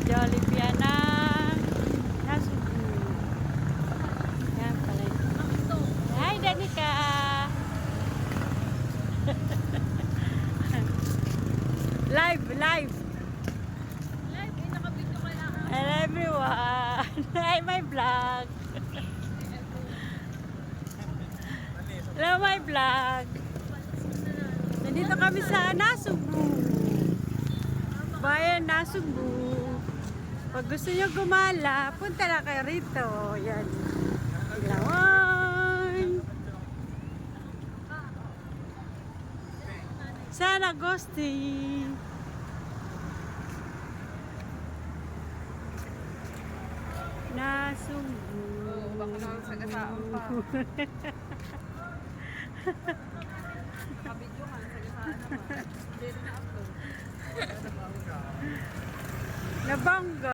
Jollibee ng Nasubu. Yan pala. Hi, Danica! Live! Live, nakabito ka lang. Hello everyone! Hi, my vlog! Hello, my vlog! Nandito kami sa Nasubu. Bayan Nasubu. Pag gusto nyo gumala, punta na kayo rito. Yan. Ilawan. San Agustin. Nasubu. Baka lang sa gasaan pa. Nakabidyo ka, sa gasaan naman. Hindi rin na-upload. Nabangga.